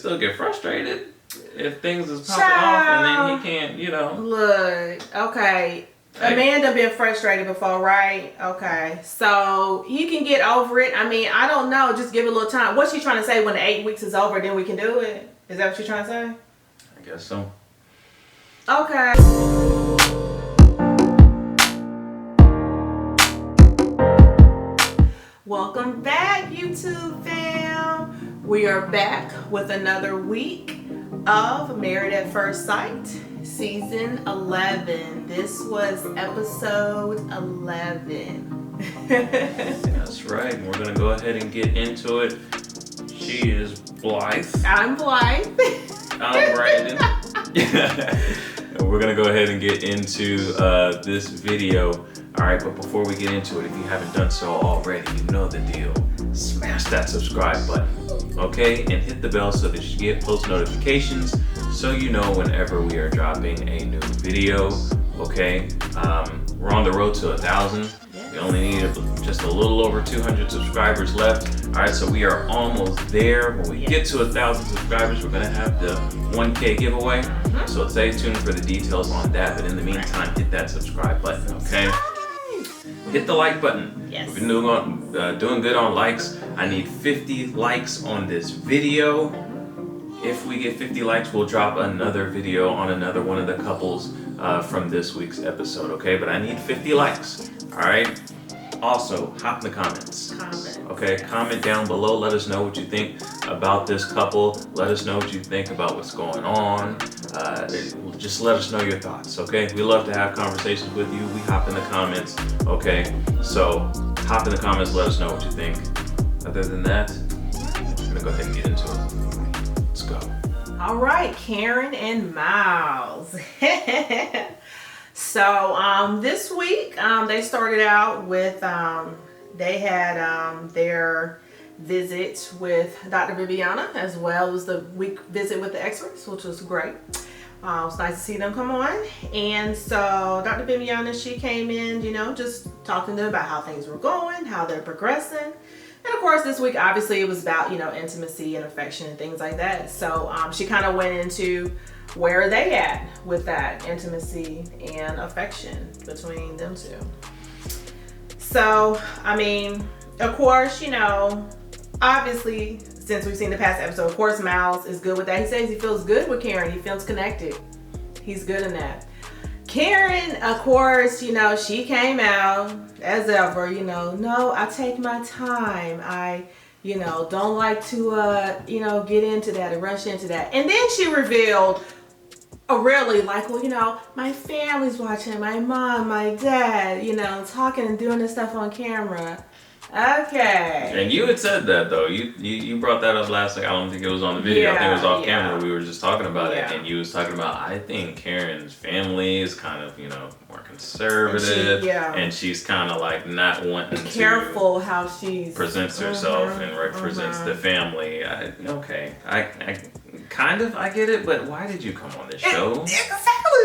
Still get frustrated if things is popping off and then he can't, Look, okay. Amanda been frustrated before, right? Okay. So you can get over it. I mean, I don't know. Just give it a little time. What's she trying to say? When the 8 weeks is over, then we can do it? Is that what you're trying to say? I guess so. Okay. Welcome back, YouTube fam. We are back with another week of Married at First Sight, season 11. This was episode 11. That's right. We're going to go ahead and get into it. She is Blythe. I'm Blythe. I'm Brandon. And we're going to go ahead and get into this video. Alright, but before we get into it, if you haven't done so already, you know the deal. Smash that subscribe button, okay? And hit the bell so that you get post notifications so you know whenever we are dropping a new video, okay? We're on the road to 1,000. We only need just a little over 200 subscribers left. Alright, so we are almost there. When we get to 1,000 subscribers, we're going to have the 1K giveaway. So stay tuned for the details on that. But in the meantime, hit that subscribe button, okay? Hit the like button. Yes. We've been doing good on likes. I need 50 likes on this video. If we get 50 likes, we'll drop another video on another one of the couples from this week's episode, okay? But I need 50 likes, all right? Also, hop in the comments. Okay, comment down below. Let us know what you think about this couple. Let us know what you think about what's going on. Just let us know your thoughts, okay? We love to have conversations with you. We hop in the comments, okay? So, hop in the comments. Let us know what you think. Other than that, I'm gonna go ahead and get into it. Let's go. All right, Karen and Miles. So this week they started out with they had their visit with Dr. Viviana, as well as the week visit with the experts, which was great. It was nice to see them come on. And so Dr. Viviana, she came in, just talking to them about how things were going, how they're progressing. And of course, this week, obviously, it was about, intimacy and affection and things like that. So she kind of went into where are they at with that intimacy and affection between them two. So, I mean, of course, obviously, since we've seen the past episode, of course, Miles is good with that. He says he feels good with Karen. He feels connected. He's good in that. Karen, of course, she came out as ever, no, I take my time. I, don't like to, get into that and rush into that. And then she revealed, really, like, well, my family's watching, my mom, my dad, talking and doing this stuff on camera. Okay. And you had said that, though. You brought that up last week. I don't think it was on the video. I think it was off camera. We were just talking about it. And you was talking about, I think Karen's family is kind of, more conservative. And she's kind of like not wanting to... Careful how she presents herself and represents the family. I get it, but why did you come on this show? Exactly.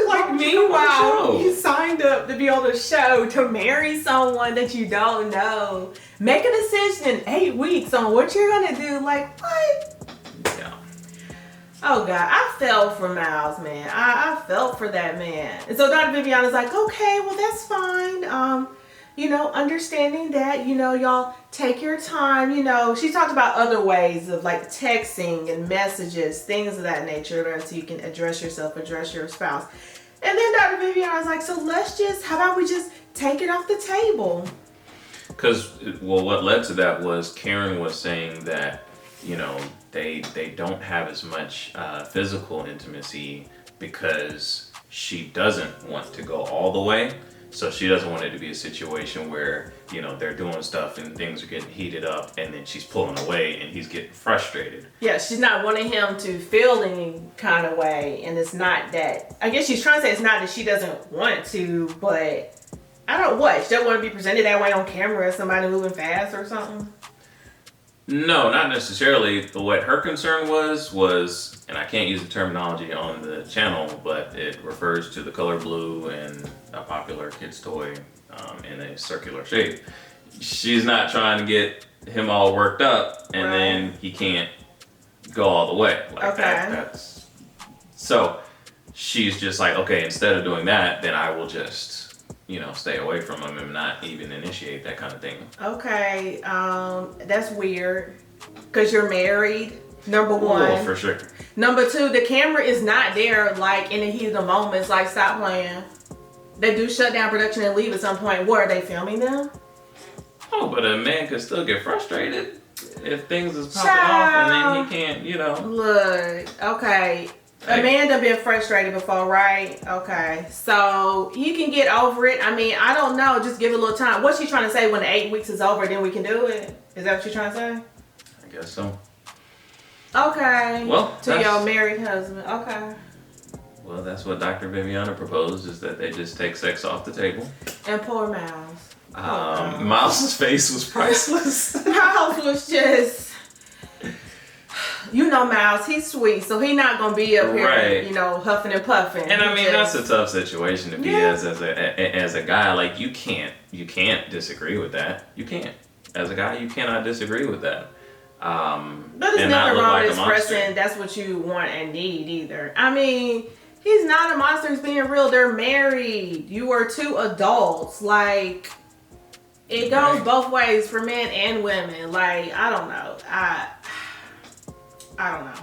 Like, meanwhile, you signed up to be on the show to marry someone that you don't know. Make a decision in 8 weeks on what you're gonna do. Like, what? Yeah. Oh God, I fell for Miles, man. I felt for that man. And so Dr. Viviana's like, okay, well that's fine. Understanding that, y'all take your time, she talked about other ways of like texting and messages, things of that nature, so you can address yourself, address your spouse. And then Dr. Viviana was like, so how about we just take it off the table? Because, what led to that was Karen was saying that, they don't have as much physical intimacy because she doesn't want to go all the way. So she doesn't want it to be a situation where, they're doing stuff and things are getting heated up and then she's pulling away and he's getting frustrated. Yeah, she's not wanting him to feel any kind of way. And it's not that, I guess she's trying to say it's not that she doesn't want to, but I don't know what. She doesn't want to be presented that way on camera as somebody moving fast or something. No, not necessarily. What her concern was, and I can't use the terminology on the channel, but it refers to the color blue and a popular kid's toy in a circular shape. She's not trying to get him all worked up and then he can't go all the way. Like Okay. that's so she's just like, okay, instead of doing that, then I will just, stay away from him and not even initiate that kind of thing. Okay, that's weird. Because you're married, number one. Well, for sure. Number two, the camera is not there, like, in the heat of the moments. Like, stop playing. They do shut down production and leave at some point. What, are they filming them? Oh, but a man could still get frustrated if things is popping off and then he can't, Look, okay. Amanda been frustrated before, right? Okay. So you can get over it. I mean, I don't know. Just give it a little time. What's she trying to say when the 8 weeks is over, then we can do it? Is that what you're trying to say? I guess so. Okay. Well, to your married husband. Okay. Well, that's what Dr. Viviana proposed, is that they just take sex off the table. And poor Miles. Miles's face was priceless. Miles was just... Miles, he's sweet, so he's not gonna be up here, right. Huffing and puffing. And I mean, that's a tough situation to be as a guy. Like, you can't disagree with that. You can't. As a guy, you cannot disagree with that. But there's nothing wrong with expressing that's what you want and need either. I mean, he's not a monster. He's being real. They're married. You are two adults. Like, it goes both ways for men and women. Like, I don't know. I don't know.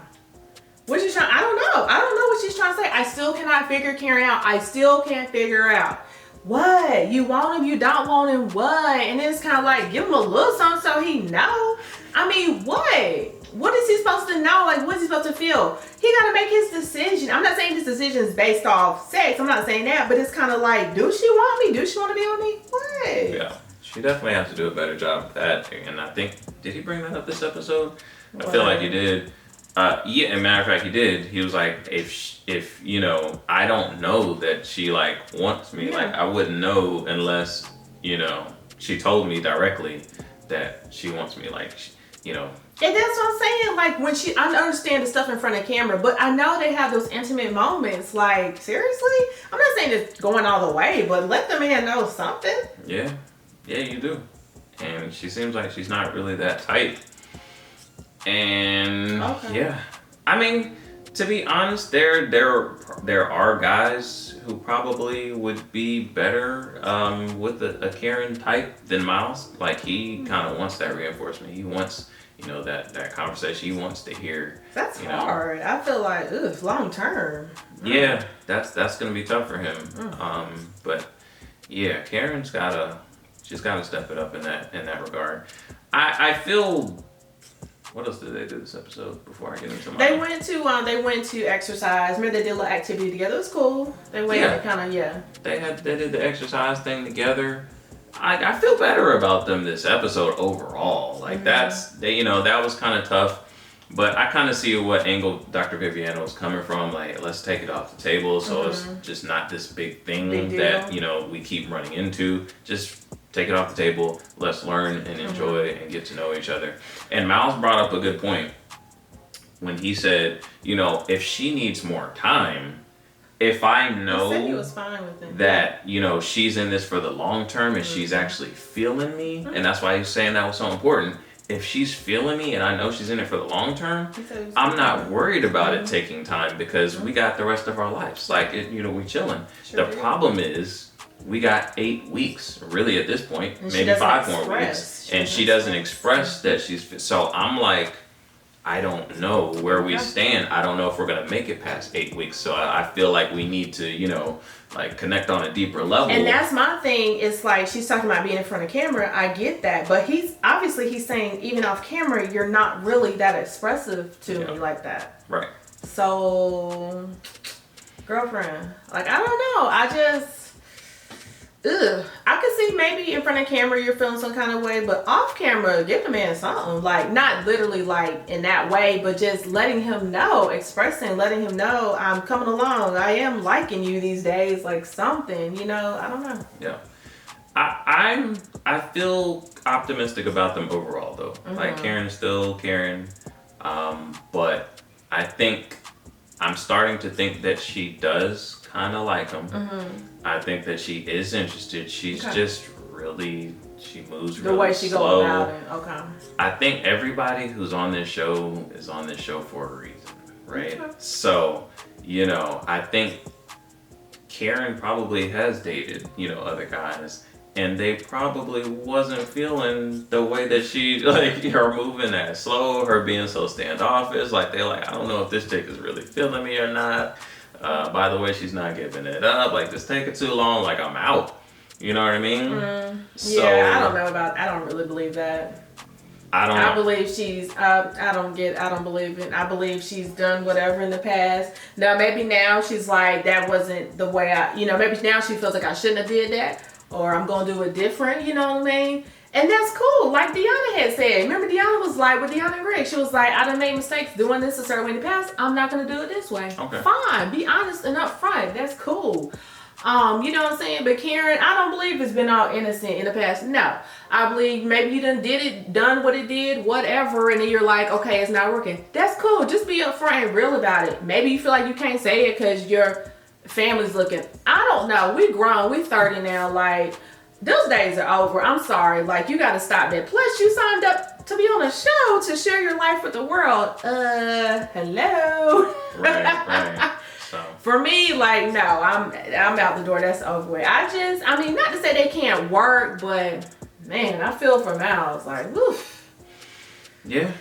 What she's trying? I don't know. I don't know what she's trying to say. I still cannot figure Karen out. I still can't figure out what you want him, you don't want him, what, and it's kind of like give him a little something so he know. I mean, what is he supposed to know? Like, what's he supposed to feel? He got to make his decision. I'm not saying this decision is based off sex. I'm not saying that, but it's kind of like, do she want me? Do she want to be with me? What? Yeah, she definitely has to do a better job of that. And I think, did he bring that up this episode? I feel like he did. Yeah, as a matter of fact, he did. He was like, if I don't know that she wants me, I wouldn't know unless she told me directly that she wants me, And that's what I'm saying. Like, when I understand the stuff in front of camera, but I know they have those intimate moments. Like, seriously, I'm not saying it's going all the way, but let the man know something. Yeah, you do. And she seems like she's not really that tight. And I mean, to be honest, there are guys who probably would be better with a Karen type than Miles. Like, he kind of wants that reinforcement. He wants that conversation. He wants to hear. That's hard. I feel like long term. Yeah, that's gonna be tough for him. But yeah, Karen's gotta step it up in that regard. I feel. What else did they do this episode before I get into They went to exercise. Remember they did a little activity together. It was cool. They went They did the exercise thing together. I feel better about them this episode overall. Like that was kind of tough, but I kind of see what angle Dr. Viviana was coming from. Like, let's take it off the table, so it's just not this big thing that we keep running into. Just take it off the table. Let's learn and enjoy and get to know each other. And Miles brought up a good point when he said, if she needs more time, if I know he was fine with it. that, she's in this for the long term and she's actually feeling me, and that's why he's saying that was so important. If she's feeling me and I know she's in it for the long term, I'm not worried about it taking time because we got the rest of our lives. Like, we chilling. The problem is, we got 8 weeks, really, at this point, maybe 5 more weeks, and she doesn't express that she's. So I'm like, I don't know where we stand. I don't know if we're gonna make it past 8 weeks. So I feel like we need to, connect on a deeper level. And that's my thing. It's like she's talking about being in front of camera. I get that, but he's saying even off camera, you're not really that expressive to me like that. Right. So, girlfriend, I don't know. I could see maybe in front of camera you're feeling some kind of way, but off camera, give the man something. Not literally in that way, but just letting him know, letting him know I'm coming along. I am liking you these days, something, I don't know. Yeah. I feel optimistic about them overall though. Karen's still Karen. But I think I'm starting to think that she does kind of like him. I think that she is interested. She's just really She moves the really way she slow. goes about it. Okay. I think everybody who's on this show is on this show for a reason, right? Okay. So, I think Karen probably has dated, other guys, and they probably wasn't feeling the way that she, her moving that slow, her being so standoffish. They're like, I don't know if this chick is really feeling me or not. By the way, she's not giving it up. This taking too long. I'm out. You know what I mean? Yeah, I don't know I don't really believe that. I believe she's, I don't believe it. I believe she's done whatever in the past. Now, maybe now she's like, that wasn't the way maybe now she feels like I shouldn't have did that, or I'm going to do it different, you know what I mean? And that's cool. Like Deanna had said, remember Deanna was like, with Deanna and Greg, she was like, I done made mistakes doing this a certain way in the past. I'm not going to do it this way. Okay. Fine. Be honest and upfront. That's cool. You know what I'm saying? But Karen, I don't believe it's been all innocent in the past. No. I believe maybe you done what it did, whatever, and then you're like, okay, it's not working. That's cool. Just be upfront and real about it. Maybe you feel like you can't say it because your family's looking. I don't know. We grown. We 30 now. Those days are over. I'm sorry. You got to stop that. Plus, you signed up to be on a show to share your life with the world. Hello. Right. For me, no, I'm out the door. That's over with. Not to say they can't work, but man, I feel for Miles. Woof. Yeah.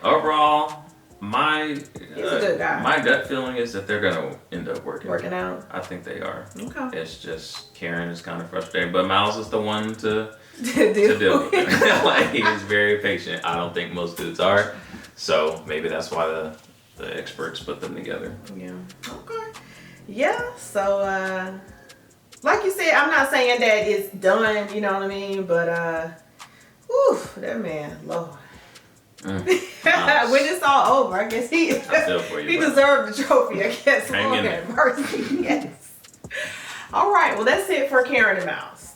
Overall, he's a good guy. My gut feeling is that they're gonna end up working out. I think they are. Okay. It's just Karen is kind of frustrating, but Miles is the one to deal with it. He is very patient. I don't think most dudes are, so maybe that's why the experts put them together. Yeah. Okay. Yeah. So, like you said, I'm not saying that it's done. You know what I mean? But, that man, Lord. When it's all over, I guess he deserved the trophy. I guess. Hang in there. Mercy. Yes. All right. Well, that's it for Karen and Mouse.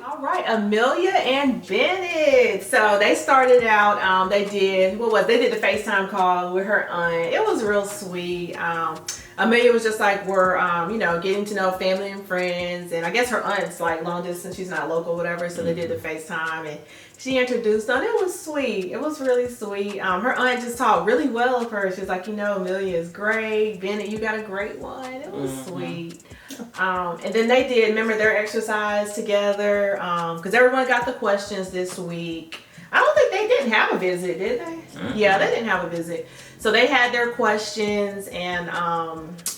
All right, Amelia and Bennett. So they started out, they did the FaceTime call with her aunt. It was real sweet. Amelia was just like, we're, getting to know family and friends. And I guess her aunt's long distance. She's not local, whatever. So they did the FaceTime and she introduced them. It was sweet. It was really sweet. Her aunt just talked really well of her. She was like, Amelia is great. Bennett, you got a great one. It was sweet. And then they did, remember their exercise together, because everyone got the questions this week. I don't think they didn't have a visit, did they? Mm-hmm. Yeah, they didn't have a visit. So they had their questions and,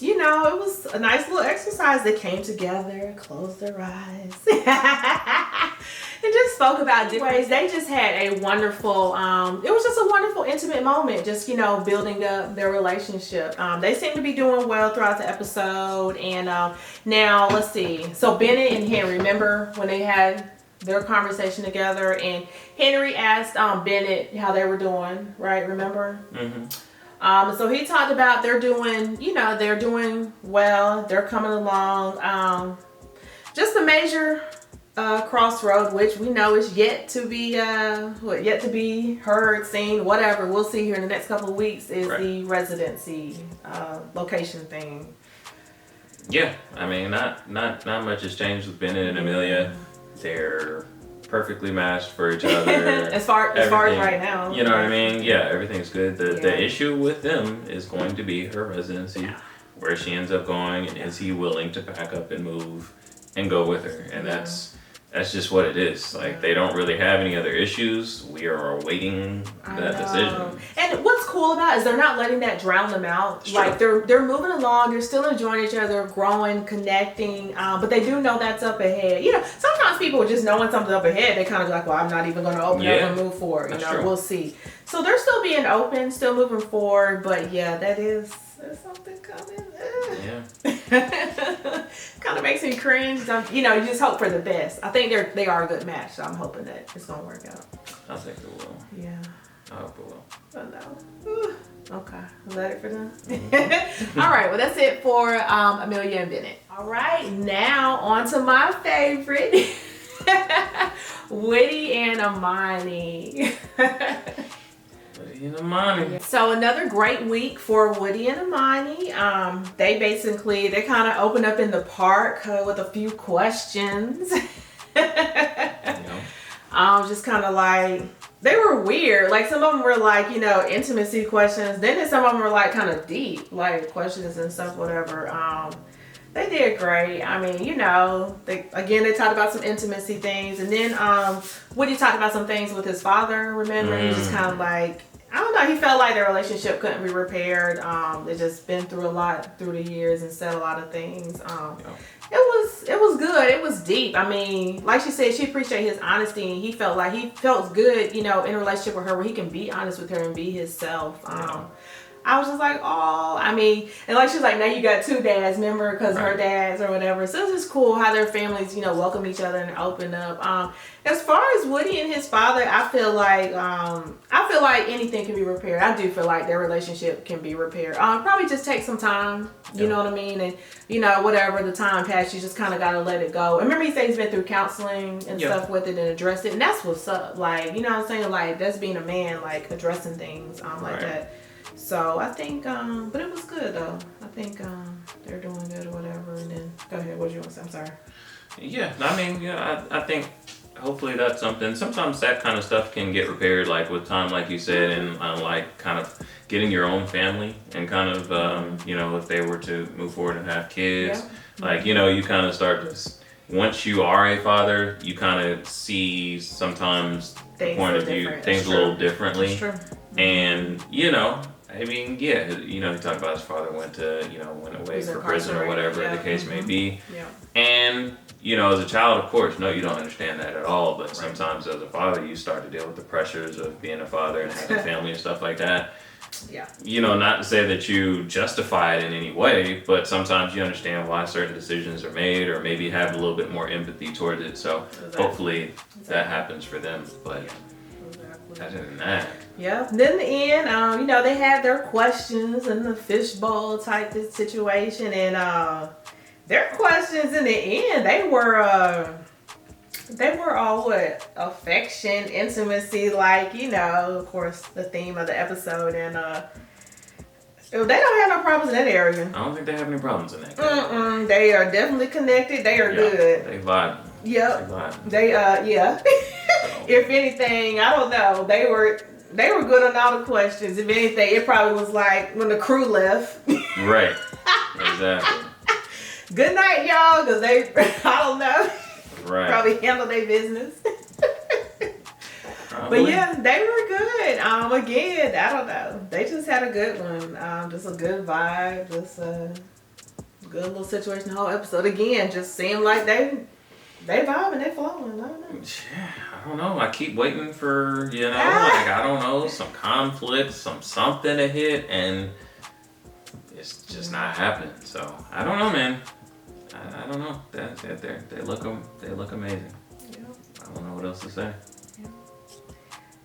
it was a nice little exercise. They came together, closed their eyes, and just spoke about different ways. They just had a wonderful, it was just a wonderful intimate moment, just, building up their relationship. They seem to be doing well throughout the episode. And now, let's see. So Bennett and Henry, remember when they had their conversation together and Henry asked Bennett how they were doing, right? Remember? Mm-hmm. So he talked about they're doing well. They're coming along. Just a major crossroad, which we know is yet to be heard, seen, whatever. We'll see here in the next couple of weeks is the residency location thing. Yeah, not much has changed with Bennett and Amelia. They're perfectly matched for each other. as far as right now. You know what I mean? Yeah, everything's good. The issue with them is going to be her residency, where she ends up going, and is he willing to pack up and move and go with her? And that's just what it is. They don't really have any other issues. We are awaiting that decision. And what's cool about it is they're not letting that drown them out. They're moving along. They're still enjoying each other, growing, connecting. But they do know that's up ahead. Sometimes people just knowing something's up ahead, they kind of like, well, I'm not even going to open up and move forward. We'll see. So they're still being open, still moving forward. But yeah, there's something coming. Yeah. Kind of makes me cringe. You just hope for the best. I think they are a good match, so I'm hoping that it's gonna work out. I think it will. Yeah. I hope it will. I know. Okay. Was that it for them? Mm-hmm. All right. Well, that's it for Amelia and Bennett. All right. Now on to my favorite, Woody and Amani. Woody and Amani. So another great week for Woody and Amani. They kind of open up in the park with a few questions. Just kind of like, they were weird. Like some of them were like, you know, intimacy questions. Then some of them were like kind of deep, like questions and stuff, whatever. They did great. I mean, you know, they talked about some intimacy things. And then Woody talked about some things with his father, remember? He was just kind of like, I don't know, he felt like their relationship couldn't be repaired. They just been through a lot through the years and said a lot of things. It was good. It was deep. I mean, like she said, she appreciated his honesty, and he felt like he felt good, you know, in a relationship with her where he can be honest with her and be himself. I was just like, oh, I mean, and like she was like, now you got two dads, remember, because her dads or whatever. So it's just cool how their families, you know, welcome each other and open up. As far as Woody and his father, I feel like anything can be repaired. I do feel like their relationship can be repaired. Probably just take some time, you know what I mean, and you know, whatever the time passed, you just kind of gotta let it go. And remember, he said he's been through counseling and stuff with it and addressed it, and that's what's up. Like, you know what I'm saying? Like, that's being a man, like addressing things like that. So I think, but it was good though. I think they're doing good or whatever. And then go ahead. What do you want to say? I'm sorry. Yeah, I mean, yeah, I think hopefully that's something. Sometimes that kind of stuff can get repaired, like with time, like you said, and like kind of getting your own family and kind of, you know, if they were to move forward and have kids, like, you know, you kind of start to, once you are a father, you kind of see sometimes the point of view, things a little differently. And, you know, I mean, yeah, you know, he talked about his father went away for prison or whatever the case may be. And, you know, as a child, of course, no, you don't understand that at all. But sometimes as a father, you start to deal with the pressures of being a father and having a family and stuff like that. You know, not to say that you justify it in any way, but sometimes you understand why certain decisions are made, or maybe have a little bit more empathy towards it. So hopefully that happens for them. But other than that. Then in the end, you know, they had their questions and the fishbowl type situation, and their questions in the end, they were all what? Affection, intimacy, like, you know, of course, the theme of the episode, and they don't have no problems in that area. I don't think they have any problems in that. They are definitely connected. They are good. They vibe. They if anything, I don't know. They were good on all the questions. If anything, it probably was like when the crew left. Right. Exactly. Good night, y'all, because they, I don't know. Right. Probably handle their business. But yeah, they were good. Again, I don't know. They just had a good one. Just a good vibe. Just a good little situation. The whole episode. Again, just seemed like they vibing, they flowing. I don't know. Yeah, I don't know. I keep waiting for, you know, like, I don't know, some conflict, something to hit, and it's just not happening. So I don't know, man. I don't know. They look amazing. I don't know what else to say.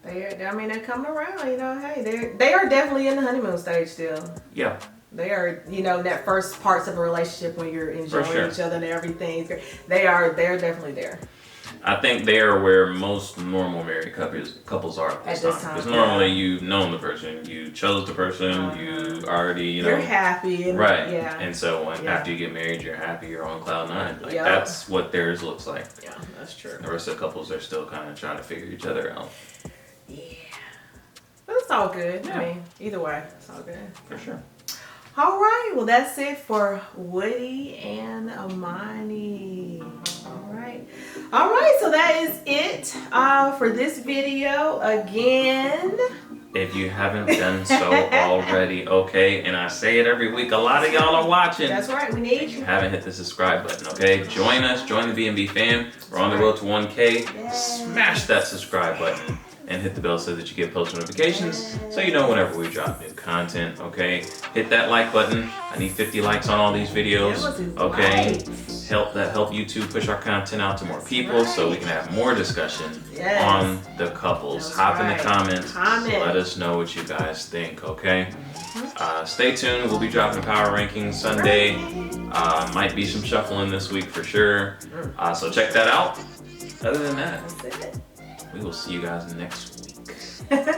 They're coming around. You know, hey, they are definitely in the honeymoon stage still. Yeah. They are, you know, that first parts of a relationship when you're enjoying each other and everything. They're definitely there. I think they are where most normal married couples are at this time. Because normally you've known the person, you chose the person, you already, you know. You're happy. And, And so after you get married, you're happy, you're on cloud nine. Like that's what theirs looks like. Yeah, that's true. The rest of the couples are still kind of trying to figure each other out. Yeah. But it's all good. Yeah. I mean, either way, it's all good. For sure. All right, well, that's it for Woody and Amani. All right, so that is it for this video. Again, if you haven't done so already, okay, and I say it every week, a lot of y'all are watching. That's right, we need you. Haven't hit the subscribe button, okay? Join us, join the B&B fam. We're on the road to 1K. Yes. Smash that subscribe button and hit the bell so that you get post notifications so you know whenever we drop new content, okay? Hit that like button. I need 50 likes on all these videos, okay? Help YouTube push our content out to more people so we can have more discussion on the couples. Hop in the comments. Let us know what you guys think, okay? Stay tuned. We'll be dropping Power Rankings Sunday. Might be some shuffling this week for sure. So check that out. Other than that, we will see you guys next week.